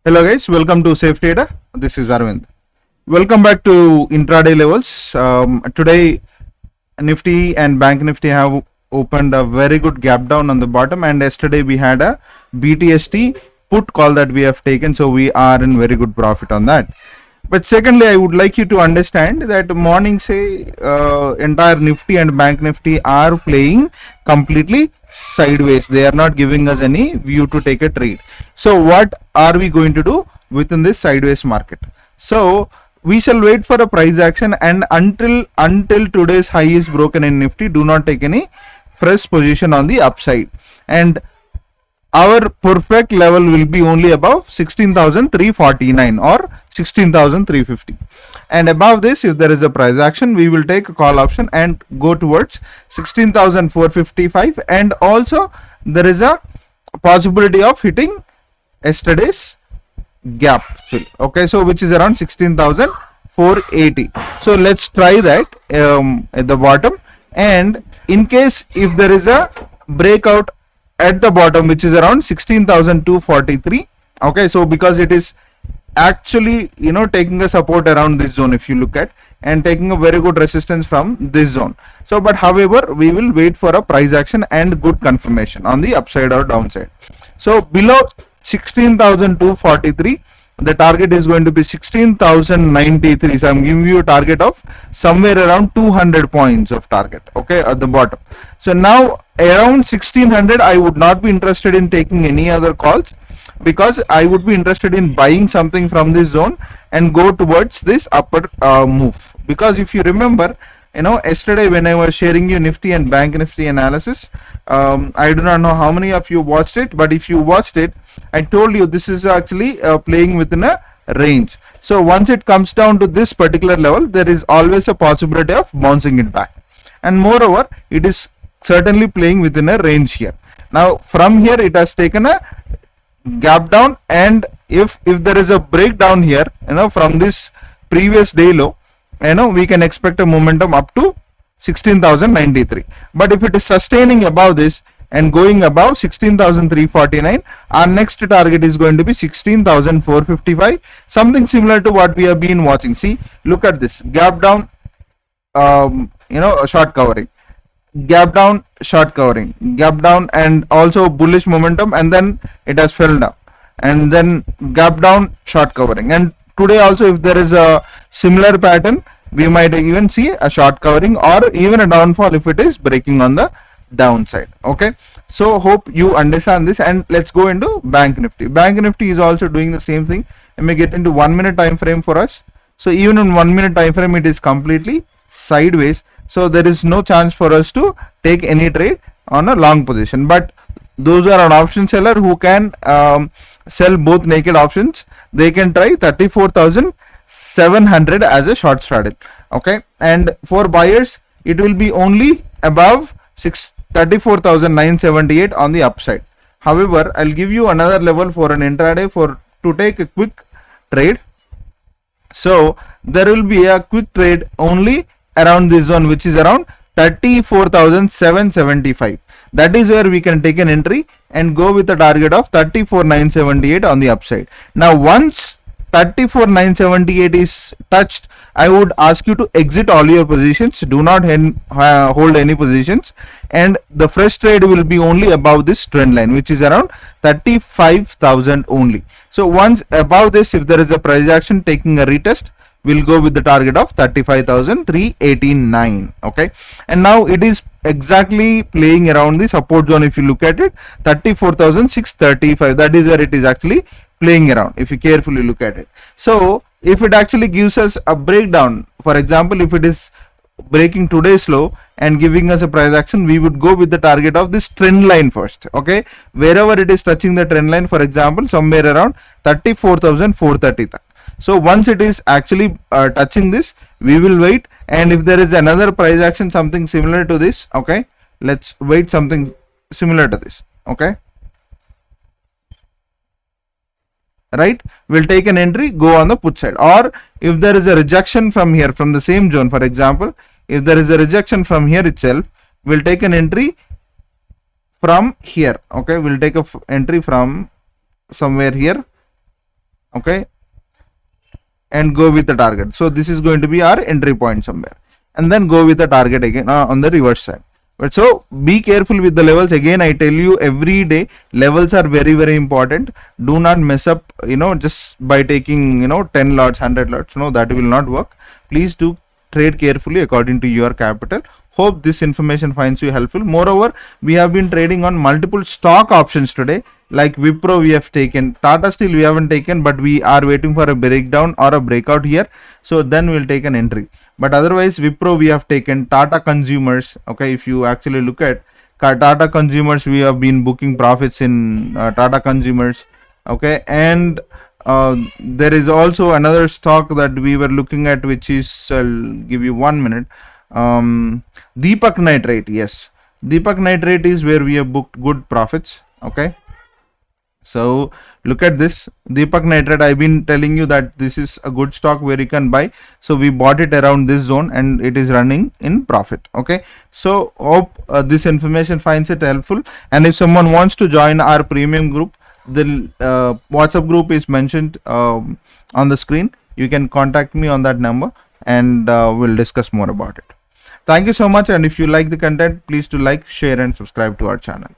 Hello guys, welcome to SAFETRADER. This is Arvind. Welcome back to intraday levels. Today Nifty and BankNifty have opened a very good gap down on the bottom, and yesterday we had a BTST put call that we have taken, so we are in very good profit on that. But secondly, I would like you to understand that morning entire Nifty and BankNifty are playing completely sideways. They are not giving us any view to take a trade. So what are we going to do within this sideways market? So we shall wait for a price action, and until today's high is broken in Nifty, do not take any fresh position on the upside. And our perfect level will be only above 16,349 or 16,350, and above this, if there is a price action, we will take a call option and go towards 16,455, and also there is a possibility of hitting yesterday's gap fill, okay, so which is around 16,480. So let's try that at the bottom, and in case if there is a breakout at the bottom, which is around 16,243, okay, so because it is actually taking a support around this zone, if you look at, and taking a very good resistance from this zone. So but however, we will wait for a price action and good confirmation on the upside or downside. So below 16,243, the target is going to be 16,093. So I'm giving you a target of somewhere around 200 points of target, okay, at the bottom. So now around 1600, I would not be interested in taking any other calls, because I would be interested in buying something from this zone and go towards this upper move. Because if you remember, yesterday when I was sharing you Nifty and BankNifty analysis, I do not know how many of you watched it, but if you watched it, I told you this is actually playing within a range. So once it comes down to this particular level, there is always a possibility of bouncing it back, and moreover, it is certainly playing within a range here. Now from here, it has taken a gap down, and if there is a breakdown here, from this previous day low, we can expect a momentum up to 16,093. But if it is sustaining above this and going above 16,349, our next target is going to be 16,455, something similar to what we have been watching. See, look at this gap down, short covering, gap down, short covering, gap down, and also bullish momentum, and then it has fell down, and then gap down, short covering. And today also, if there is a similar pattern, we might even see a short covering or even a downfall if it is breaking on the downside, okay. So hope you understand this, and let's go into Bank Nifty. Bank Nifty is also doing the same thing. Let me get into 1 minute time frame for us. So even in 1 minute time frame, it is completely sideways, so there is no chance for us to take any trade on a long position. But those are an option seller who can sell both naked options, they can try 34,700 as a short straddle, okay. And for buyers, it will be only above 34,978 on the upside. However, I'll give you another level for an intraday to take a quick trade. So there will be a quick trade only around this zone, which is around 34,775. That is where we can take an entry and go with a target of 34,978 on the upside. Now once 34,978 is touched, I would ask you to exit all your positions. Do not hold any positions, and the fresh trade will be only above this trend line, which is around 35,000 only. So once above this, if there is a price action taking a retest, we'll go with the target of 35,389, okay. And now it is exactly playing around the support zone. If you look at it, 34,635, that is where it is actually playing around, if you carefully look at it. So if it actually gives us a breakdown, for example, if it is breaking today's low and giving us a price action, we would go with the target of this trend line first, okay. Wherever it is touching the trend line, for example, somewhere around 34,430. So once it is actually touching this, we will wait, and if there is another price action, something similar to this, okay, let's wait something similar to this, okay, right, we'll take an entry, go on the put side. Or if there is a rejection from here, from the same zone, for example, if there is a rejection from here itself, we'll take an entry from here, okay, we'll take a entry from somewhere here, okay, and go with the target. So this is going to be our entry point somewhere, and then go with the target again on the reverse side. But so be careful with the levels. Again, I tell you every day, levels are very, very important. Do not mess up, just by taking, 10 lots, 100 lots. No, that will not work. Please do trade carefully according to your capital. Hope this information finds you helpful. Moreover, we have been trading on multiple stock options today. Like Wipro we have taken, Tata Steel we haven't taken, but we are waiting for a breakdown or a breakout here. So then we'll take an entry. But otherwise, Wipro we have taken, Tata Consumers. Okay, if you actually look at Tata Consumers, we have been booking profits in Tata Consumers. Okay, and there is also another stock that we were looking at, which is, I'll give you 1 minute. Deepak Nitrate. Yes, Deepak Nitrate is where we have booked good profits. Okay. So look at this Deepak Nitrate. I've been telling you that this is a good stock where you can buy. So we bought it around this zone and it is running in profit. Okay. So hope this information finds it helpful. And if someone wants to join our premium group, the WhatsApp group is mentioned on the screen. You can contact me on that number and we'll discuss more about it. Thank you so much. And if you like the content, please do like, share and subscribe to our channel.